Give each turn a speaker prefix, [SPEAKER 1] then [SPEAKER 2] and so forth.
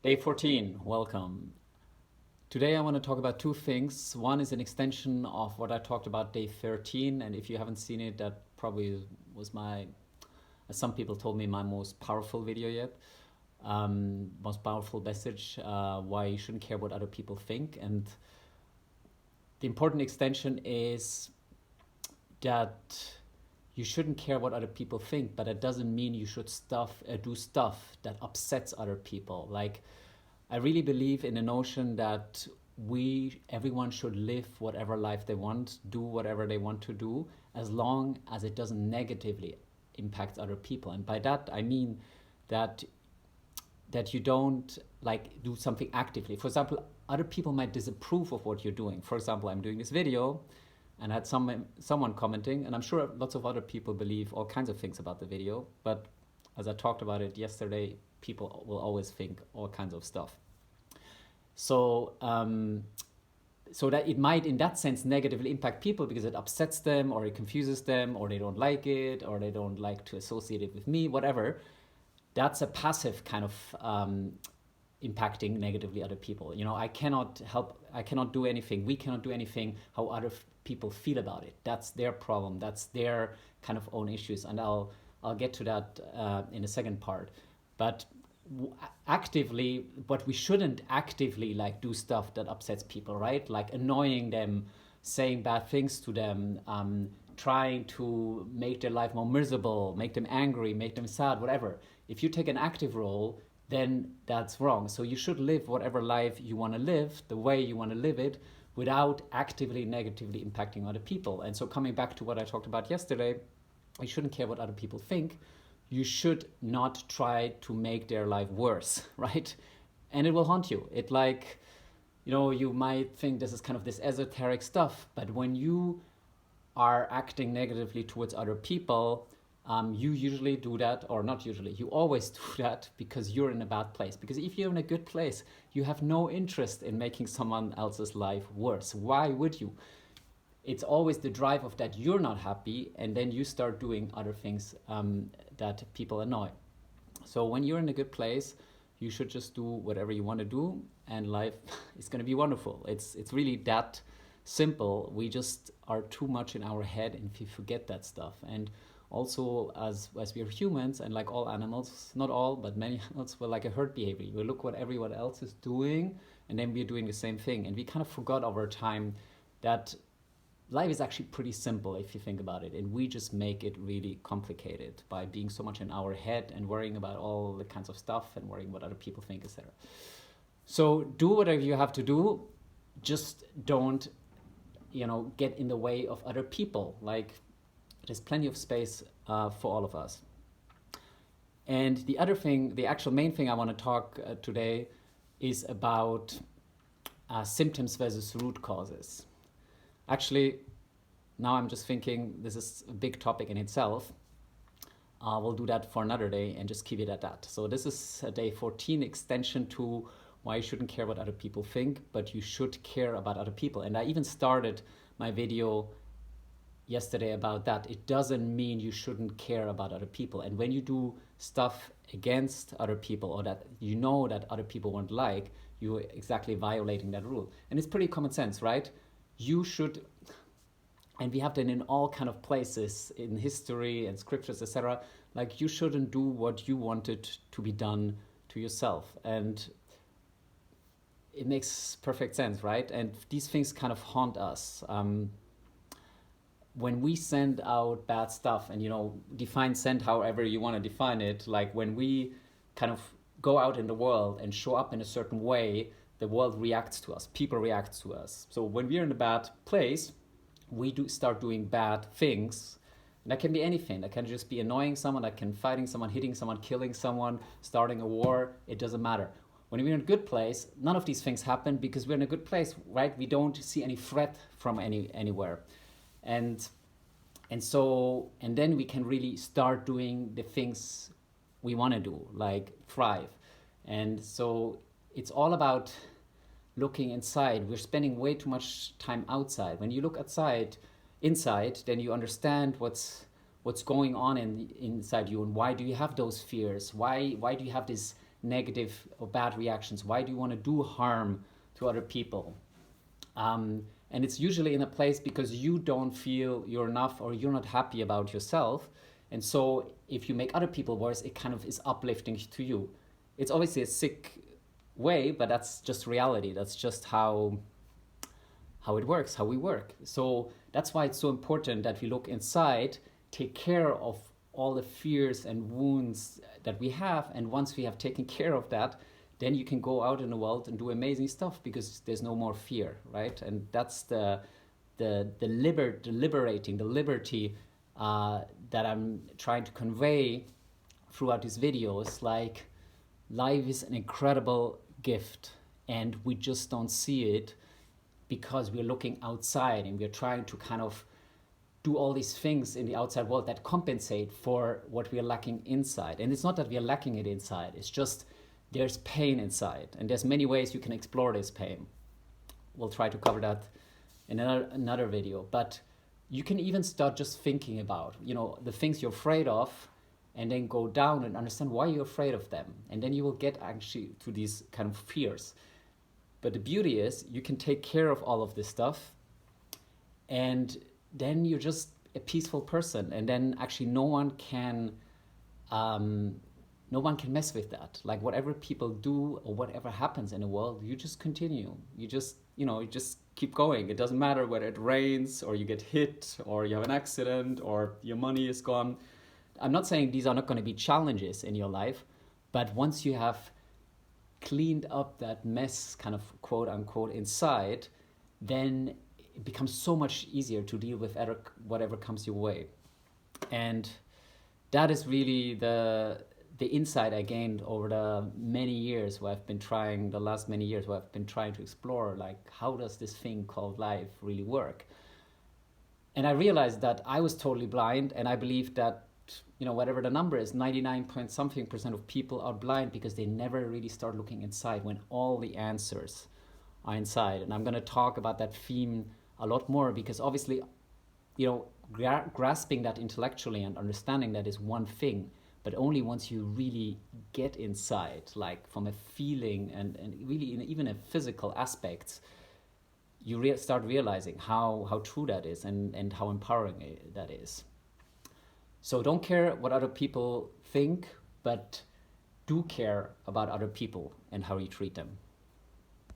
[SPEAKER 1] Day 14, welcome. Today I want to talk about two things. One is an extension of what I talked about day 13, and if you haven't seen it, that probably was as some people told me, my most powerful video yet. Most powerful message, why you shouldn't care what other people think. And the important extension is that you shouldn't care what other people think, but it doesn't mean you should do stuff that upsets other people. Like, I really believe in the notion that everyone should live whatever life they want, do whatever they want to do, as long as it doesn't negatively impact other people. And by that I mean that you don't do something actively. For example, other people might disapprove of what you're doing. For example, I'm doing this video and I had someone commenting, and I'm sure lots of other people believe all kinds of things about the video, but as I talked about it yesterday, people will always think all kinds of stuff. So that it might, in that sense, negatively impact people because it upsets them, or it confuses them, or they don't like it, or they don't like to associate it with me, whatever. That's a passive kind of impacting negatively other people. I cannot do anything. We cannot do anything how other people feel about it. That's their problem. That's their kind of own issues, and I'll get to that in the second part. But actively, but we shouldn't actively do stuff that upsets people, right? Like annoying them, saying bad things to them, trying to make their life more miserable, make them angry, make them sad, whatever. If you take an active role, then that's wrong. So you should live whatever life you want to live, the way you want to live it, without actively negatively impacting other people. And so coming back to what I talked about yesterday, you shouldn't care what other people think. You should not try to make their life worse, right? And it will haunt you. You might think this is kind of this esoteric stuff, but when you are acting negatively towards other people, you usually do that, or not usually, you always do that because you're in a bad place. Because if you're in a good place, you have no interest in making someone else's life worse. Why would you? It's always the drive of that you're not happy, and then you start doing other things that people annoy. So when you're in a good place, you should just do whatever you want to do, and life is going to be wonderful. It's really that simple. We just are too much in our head, and we forget that stuff. And also, as we are humans, and like all animals, not all, but many animals, we're like a herd behavior. We look what everyone else is doing, and then we're doing the same thing. And we kind of forgot over time that life is actually pretty simple if you think about it, and we just make it really complicated by being so much in our head and worrying about all the kinds of stuff and worrying what other people think, etc. So do whatever you have to do, just don't get in the way of other people. There's plenty of space for all of us. And the other thing, the actual main thing I want to talk today is about symptoms versus root causes. Actually, now I'm just thinking this is a big topic in itself. We'll do that for another day and just keep it at that. So this is a day 14 extension to why you shouldn't care what other people think, but you should care about other people. And I even started my video yesterday about that. It doesn't mean you shouldn't care about other people. And when you do stuff against other people, or that that other people won't like, you're exactly violating that rule. And it's pretty common sense, right? You should, and we have that in all kind of places in history and scriptures, etc. You shouldn't do what you wanted to be done to yourself. And it makes perfect sense, right? And these things kind of haunt us. When we send out bad stuff, and define send however you want to define it, when we kind of go out in the world and show up in a certain way, the world reacts to us, people react to us. So when we're in a bad place, we do start doing bad things. And that can be anything. That can just be annoying someone, that can fighting someone, hitting someone, killing someone, starting a war. It doesn't matter. When we're in a good place, none of these things happen because we're in a good place, right? We don't see any threat from anywhere. And then we can really start doing the things we want to do, like thrive. And so it's all about looking inside. We're spending way too much time outside. When you look inside, then you understand what's going on inside you, and why do you have those fears? Why do you have this negative or bad reactions? Why do you want to do harm to other people? And it's usually in a place because you don't feel you're enough or you're not happy about yourself. And so if you make other people worse, it kind of is uplifting to you. It's obviously a sick way, but that's just reality. That's just how it works, how we work. So that's why it's so important that we look inside, take care of all the fears and wounds that we have. And once we have taken care of that, then you can go out in the world and do amazing stuff because there's no more fear, right? And that's the liberating, the liberty that I'm trying to convey throughout these videos. Like, life is an incredible gift, and we just don't see it because we're looking outside and we're trying to kind of do all these things in the outside world that compensate for what we're lacking inside. And it's not that we're lacking it inside, it's just there's pain inside, and there's many ways you can explore this pain. We'll try to cover that in another video. But you can even start just thinking about, the things you're afraid of, and then go down and understand why you're afraid of them. And then you will get actually to these kind of fears. But the beauty is you can take care of all of this stuff, and then you're just a peaceful person. And then actually no one can mess with that. Like, whatever people do or whatever happens in the world, you just continue. You just keep going. It doesn't matter whether it rains or you get hit or you have an accident or your money is gone. I'm not saying these are not going to be challenges in your life, but once you have cleaned up that mess, kind of quote unquote, inside, then it becomes so much easier to deal with whatever comes your way. And that is really the insight I gained over the last many years where I've been trying to explore, like, how does this thing called life really work? And I realized that I was totally blind, and I believe that, whatever the number is, 99 point something % of people are blind because they never really start looking inside when all the answers are inside. And I'm going to talk about that theme a lot more because obviously, grasping that intellectually and understanding that is one thing, but only once you really get inside, like from a feeling and really even a physical aspects, you start realizing how true that is and how empowering that is. So don't care what other people think, but do care about other people and how you treat them.